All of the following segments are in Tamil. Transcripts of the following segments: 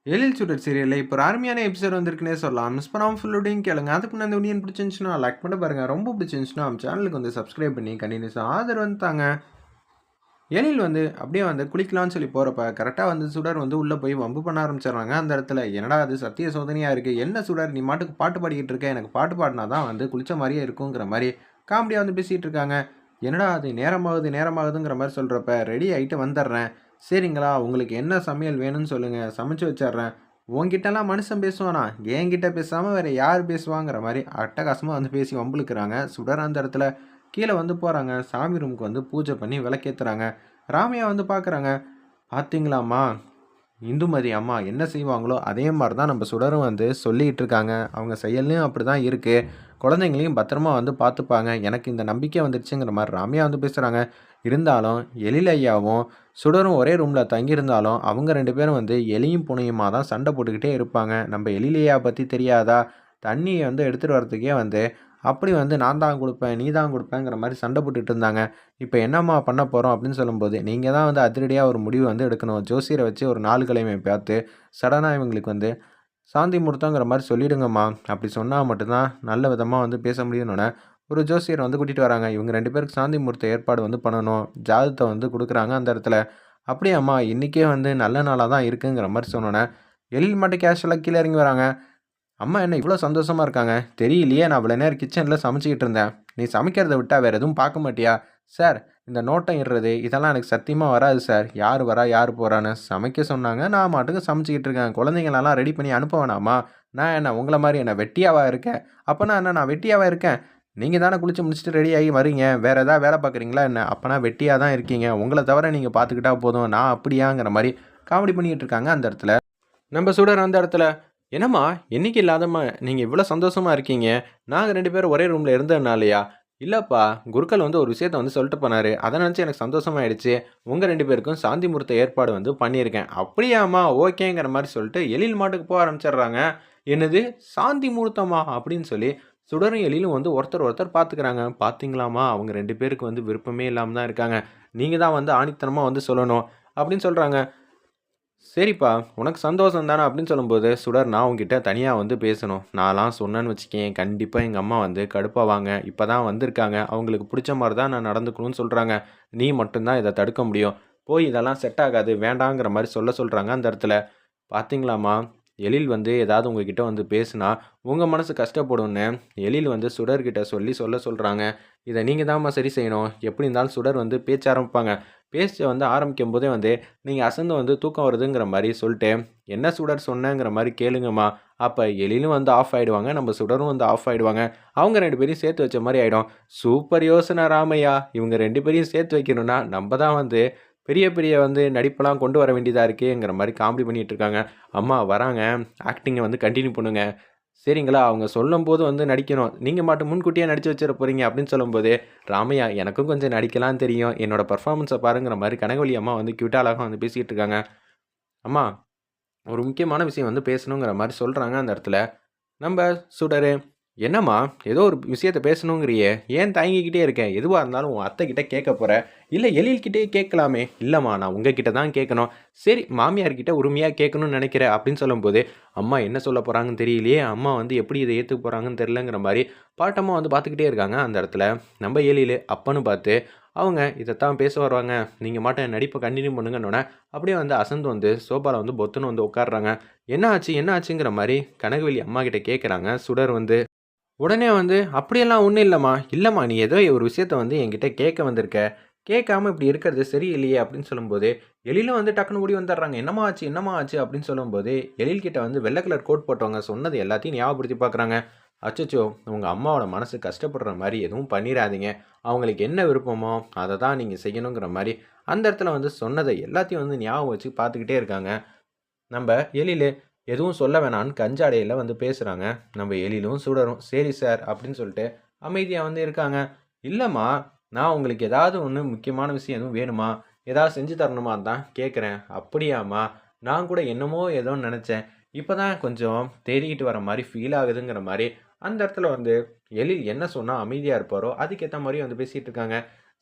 எழில் சுடர் சீரியல்ல இப்போ ஒரு அருமையான எபிசோட் வந்திருக்குன்னே சொல்லலாம். மிஸ் பண்ணாம ஃபுல்லோடையும் கேளுங்க. அதுக்கு முன்னாடி இந்த வீடியோ பிடிச்சிருந்துச்சுன்னா லைக் பண்ணி பாருங்க. ரொம்ப பிடிச்சிருந்துச்சுன்னா நம்ம சேனலுக்கு வந்து சப்ஸ்கிரைப் பண்ணி கண்டினியூஸா ஆதரவு வந்து தாங்க. எழில் வந்து அப்படியே வந்து குளிக்கலாம்னு சொல்லி போறப்ப கரெக்ட்டா வந்து சுடர் வந்து உள்ள போய் வம்பு பண்ண ஆரம்பிச்சுடுறாங்க. அந்த இடத்துல என்னடா அது சத்திய சோதனையா இருக்கு. என்ன சுடர் நீ மாட்டுக்கு பாட்டு பாடிக்கிட்டு இருக்க. எனக்கு பாட்டு பாடுனா தான் வந்து குளிச்ச மாரியே இருக்குங்கிற மாரி காமெடியா வந்து பேசிட்டு இருக்காங்க. என்னடா அது நேரமாகுது நேரமாகுதுங்கிற மாரி சொல்றப்ப ரெடி ஆயிட்டு வந்துடுறேன். சரிங்களா உங்களுக்கு என்ன சமையல் வேணும்னு சொல்லுங்க. சமைச்சு வச்சுடுறேன். உன்கிட்டலாம் மனுஷன் பேசுவானா? என்கிட்ட பேசாம வேற யார் பேசுவாங்கிற மாரி அட்டகாசமா வந்து பேசி வம்பிழுக்குறாங்க. சுடர் அந்த இடத்துல கீழ வந்து போறாங்க. சாமி ரூமுக்கு வந்து பூஜை பண்ணி விளக்கேத்துறாங்க. ராமையா வந்து பார்க்குறாங்க. "பார்த்தீங்களாம்மா, இந்துமதி அம்மா என்ன செய்வாங்களோ, அதே மாரி தான் நம்ம சுடரும் வந்து சொல்லிட்டு இருக்காங்க. அவங்க செயல்லையும் அப்படிதான் இருக்கு. குழந்தைங்களையும் பத்திரமா வந்து பார்த்துப்பாங்க. எனக்கு இந்த நம்பிக்கை வந்துருச்சுங்கிற" மாரி ராமையா வந்து பேசுறாங்க. இருந்தாலும் எழில் ஐயாவும், சுடரும் ஒரே ரூம்ல தங்கியிருந்தாலும், அவங்க 2 பேரும் வந்து எலியும் பூனையுமா தான் சண்டை போட்டுக்கிட்டே இருப்பாங்க. "நம்ப எழில் ஐயா பத்தி தெரியாதா? தண்ணிய வந்து எடுத்துட்டு வரதுக்கே வந்து, அப்படி வந்து நான் தான் குடுப்பேன், நீ தான் குடுப்பேங்கிற" மாரி சண்டை போட்டுட்டு இருந்தாங்க. "இப்ப என்னம்மா பண்ண போறோம்?" அப்படின்னு சொல்லும்போது, "நீங்க தான் வந்து அதிரடியா ஒரு முடிவு வந்து எடுக்கணும். ஜோசியர வச்சு ஒரு நாள் கிழமைய பார்த்து, சடனா இவங்களுக்கு வந்து சாந்தி முகூர்த்தங்கிற மாரி சொல்லிடுங்கம்மா. அப்படி சொன்னா மட்டும் தான் நல்ல விதமா வந்து பேச முடியும்னோனே, ஒரு ஜோசியர வந்து கூட்டிட்டு வராங்க. இவங்க 2 பேருக்கு சாந்தி முகூர்த்த ஏற்பாடு வந்து பண்ணணும். ஜாதகத்த வந்து குடுக்குறாங்க அந்த இடத்துல. "அப்படியாம்மா, இன்னைக்கே வந்து நல்ல நாளா தான் இருக்குங்கிற" மாரி சொன்னோனே, எழில் மட்டும் கேஷுவலா கீழ இறங்கி வராங்க. அம்மா என்ன இவ்வளோ சந்தோஷமா இருக்காங்க? தெரியலையே, நான் இவ்வளோ நேரம் கிச்சன்ல சமைச்சுக்கிட்டு இருந்தேன். நீ சமைக்கிறத விட்டா வேற எதுவும் பார்க்க மாட்டியா? சார், இந்த நோட்டம் இடுறது, இதெல்லாம் எனக்கு சத்தியமா வராது சார். யார் வரா, யார் போறான்னு சமைக்க சொன்னாங்க. நான் பாட்டுக்கு சமைச்சுக்கிட்டு இருக்கேன். குழந்தைங்களலாம் ரெடி பண்ணி அனுப்ப வேணாமா? நான் என்ன உங்கள மாரி என்ன வெட்டியாவா இருக்கேன்? அப்பன்னா என்ன நான் வெட்டியாவா இருக்கேன்? நீங்க தானே குளிச்சு முடிச்சுட்டு ரெடி ஆகி வரீங்க. வேற ஏதாவது வேலை பார்க்குறீங்களா என்ன? அப்பன்னா வெட்டியா தான் இருக்கீங்க. உங்கள தவிர நீங்க பார்த்துக்கிட்டா போதும். நான் அப்படியாங்கிற மாரி காமெடி பண்ணிக்கிட்டு இருக்காங்க அந்த இடத்துல. நம்ம சுடர் அந்த இடத்துல, "என்னம்மா என்னைக்கு இல்லாதம்மா நீங்க இவ்வளோ சந்தோஷமா இருக்கீங்க? நாங்க 2 பேரும் ஒரே ரூம்ல இருந்ததுனாலயா?" "இல்லப்பா, குருக்கள் வந்து ஒரு விஷயத்த வந்து சொல்லிட்டு போனாரு. அத நினைச்சு எனக்கு சந்தோஷமாயிடுச்சு. உங்க 2 பேருக்கும் சாந்தி முகூர்த்த ஏற்பாடு வந்து பண்ணியிருக்கேன்." "அப்படியாம்மா, ஓகேங்கிற" மாரி சொல்லிட்டு எழில் மாட்டுக்கு போக ஆரம்பிச்சிடுறாங்க. "என்னது சாந்தி முகூர்த்தமா?" அப்படின்னு சொல்லி சுடரும் எழிலும் வந்து ஒருத்தர் ஒருத்தர் பார்த்துக்கிறாங்க. "பார்த்தீங்களாம்மா, அவங்க 2 பேருக்கு வந்து விருப்பமே இல்லாம தான் இருக்காங்க. நீங்க தான் வந்து ஆணித்தனமா வந்து சொல்லணும்." அப்படின்னு சொல்றாங்க. சரிப்பா, உனக்கு சந்தோஷம் தானே அப்படின்னு சொல்லும்போது, சுடர் நான் உன்கிட்ட தனியா வந்து பேசணும். நான்லாம் சொன்னேன்னு வச்சுக்கயேன், கண்டிப்பா எங்க அம்மா வந்து கடுப்பாவாங்க. இப்ப தான் வந்திருக்காங்க. அவங்களுக்கு புடிச்ச மாரி தான் நான் நடந்துக்கணும்னு சொல்றாங்க. நீ மட்டும் தான் இத தடுக்க முடியும். போய் இதெல்லாம் செட் ஆகாது, வேண்டாங்கிற மாரி சொல்றாங்க அந்த இடத்துல. பார்த்தீங்களாம்மா, எழில் வந்து ஏதாவது உங்ககிட்ட வந்து பேசினா, உங்க மனசு கஷ்டப்படும்னு எழில் வந்து சுடர்கிட்ட சொல்றாங்க. இத நீங்க தாம்மா சரி செய்யணும். எப்படி இருந்தாலும் சுடர் வந்து பேச்ச ஆரம்பிப்பாங்க. பேச்ச வந்து ஆரம்பிக்கும்போதே வந்து, நீங்க அசந்து வந்து தூக்கம் வருதுங்கிற மாரி சொல்ட்டு, "என்ன சுடர் சொன்னேங்கிற மாரி கேளுங்கம்மா." அப்ப எழிலும் வந்து ஆஃப் ஆயிடுவாங்க. நம்ம சுடரும் வந்து ஆஃப் ஆயிடுவாங்க. அவங்க 2 பேரையும் சேர்த்து வச்ச மாரி ஆயிடும். சூப்பர் யோசனை ராமையா! இவங்க 2 பேரையும் சேர்த்து வைக்கணும்னா, நம்ப தான் வந்து பெரிய பெரிய வந்து நடிப்பெல்லாம் கொண்டு வர வேண்டியதா இருக்கேங்கிற மாரி காமெடி பண்ணிட்டு இருக்காங்க. அம்மா வராங்க. ஆக்டிங்க வந்து கன்டின்யூ பண்ணுங்க. சரிங்களா? அவங்க சொல்லும்போது வந்து நடிக்கணும். நீங்க மட்டும் முன்கூட்டியே நடிச்சு வச்சுற போறீங்க அப்படின்னு சொல்லும்போது, ராமையா எனக்கும் கொஞ்சம் நடிக்கலாம் தெரியும். என்னோட பெர்ஃபார்மன்ஸ பாருங்கிற மாரி கனகவள்ளி அம்மா வந்து கியூட்டா அழகா வந்து பேசிட்டு இருக்காங்க. அம்மா ஒரு முக்கியமான விஷயம் வந்து பேசணுங்கிற மாரி சொல்றாங்க அந்த இடத்துல. நம்ப சுடரு, "என்னம்மா ஏதோ ஒரு விஷயத்த பேசணுங்கிறியே, ஏன் தயங்கிக்கிட்டே இருக்க? எதுவா இருந்தாலும் உன் அத்தைகிட்ட கேட்க போற. இல்ல எழில்கிட்டயே கேட்கலாமே." "இல்லம்மா நான் உங்ககிட்ட தான் கேட்கணும்." "சரி மாமியார்கிட்ட உரிமையா கேட்கணும்னு நெனைக்கிற." அப்படின்னு சொல்லும்போது, அம்மா என்ன சொல்ல போறாங்கன்னு தெரியலையே, அம்மா வந்து எப்படி இத ஏத்துக்க போறாங்கன்னு தெரியலங்கிற மாரி பாட்டம்மா வந்து பார்த்துக்கிட்டே இருக்காங்க அந்த இடத்துல. நம்ப எழிலு அப்பன்னு பார்த்து, அவங்க இதத்தான் பேச வருவாங்க. நீங்க மாட்டும் நடிப்ப கன்டின்யூ பண்ணுங்கன்னோனே, அப்படியே வந்து அசந்து வந்து சோபால வந்து பொத்துன்னு வந்து உட்கார்றாங்க. "என்ன ஆச்சு? என்ன ஆச்சுங்கிற" மாரி கனகவள்ளி அம்மாகிட்ட கேட்குறாங்க. சுடர் வந்து உடனே வந்து, "அப்படியெல்லாம் ஒண்ணும் இல்லம்மா. இல்லம்மா நீ ஏதோ ஒரு விஷயத்த வந்து என்கிட்ட கேட்க வந்திருக்க. கேட்காம இப்படி இருக்கிறது சரியில்லையே" அப்படின்னு சொல்லும்போது, எழிலும் வந்து டக்குனு ஓடி வந்துடுறாங்க. "என்னம்மா ஆச்சு? என்னம்மா ஆச்சு?" அப்படின்னு சொல்லும்போது, எழில் கிட்ட வந்து வெள்ள கலர் கோட் போட்டவங்க சொன்னது எல்லாத்தையும் ஞாபகப்படுத்தி பார்க்குறாங்க. "அச்சச்சோ! உங்க அம்மாவோட மனசு கஷ்டப்படுற மாரி எதுவும் பண்ணிறாதீங்க. அவங்களுக்கு என்ன விருப்பமோ, அத தான் நீங்க செய்யணுங்கிற" மாரி அந்த இடத்துல வந்து சொன்னத எல்லாத்தையும் வந்து ஞாபகம் வச்சு பார்த்துக்கிட்டே இருக்காங்க. நம்ப எழிலு எதுவும் சொல்ல வேணான்னு கஞ்சாடையில வந்து பேசுறாங்க. நம்ம எழிலும், சுடரும் "சரி சார்" அப்படின்னு சொல்லிட்டு அமைதியா வந்து இருக்காங்க. "இல்லம்மா, நான் உங்களுக்கு ஏதாவது ஒண்ணு முக்கியமான விஷயம் எதுவும் வேணுமா? ஏதாவது செஞ்சு தரணுமான்னு தான் கேட்கிறேன்." "அப்படியாம்மா? நான் கூட என்னமோ ஏதோன்னு நெனச்சேன். இப்ப தான் கொஞ்சம் தேறிக்கிட்டு வர மாரி ஃபீல் ஆகுதுங்கிற" மாரி அந்த இடத்துல வந்து எழில் என்ன சொன்னா அமைதியா இருப்பாரோ, அதுக்கேத்த மாரி வந்து பேசிட்டு இருக்காங்க.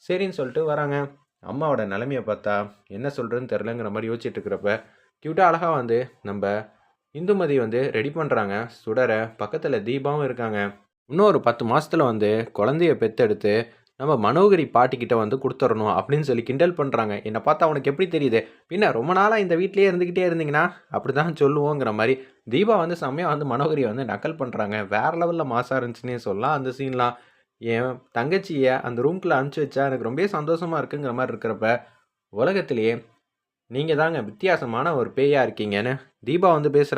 சரின்னு சொல்லிட்டு வராங்க. அம்மாவோட நெலைமைய பார்த்தா என்ன சொல்றதுன்னு தெரியலங்கிற மாரி யோசிச்சுட்டு இருக்கிறப்ப, கியூட்டா அழகா வந்து நம்ப இந்துமதி வந்து ரெடி பண்ணுறாங்க சுடரை. பக்கத்தில் தீபாவும் இருக்காங்க. இன்னும் ஒரு 10 மாசத்துல வந்து குழந்தைய பெத்தெடுத்து நம்ம மனோகரி பாட்டிக்கிட்ட வந்து குடுத்துறணும் அப்படின்னு சொல்லி கிண்டல் பண்றாங்க. என்ன பார்த்தா அவனுக்கு எப்படி தெரியுது? பின்ன ரொம்ப நாளா இந்த வீட்லயே இருந்துகிட்டே இருந்தீங்கன்னா, அப்படிதான் சொல்லுவோங்கிற மாரி தீபா வந்து செம்மையா வந்து மனோகரிய வந்து நக்கல் பண்றாங்க. வேற லெவல்ல மாஸா இருந்துச்சுன்னே சொல்லலாம் அந்த சீன்லாம். என் தங்கச்சிய அந்த ரூம்குள்ள அனுப்பிச்சு வச்சா எனக்கு ரொம்பவே சந்தோஷமா இருக்குங்கிற மாரி இருக்கிறப்ப, உலகத்திலேயே நீங்க தாங்க வித்தியாசமான ஒரு பேயா இருக்கீங்கன்னு தீபா வந்து பேசுறாங்க.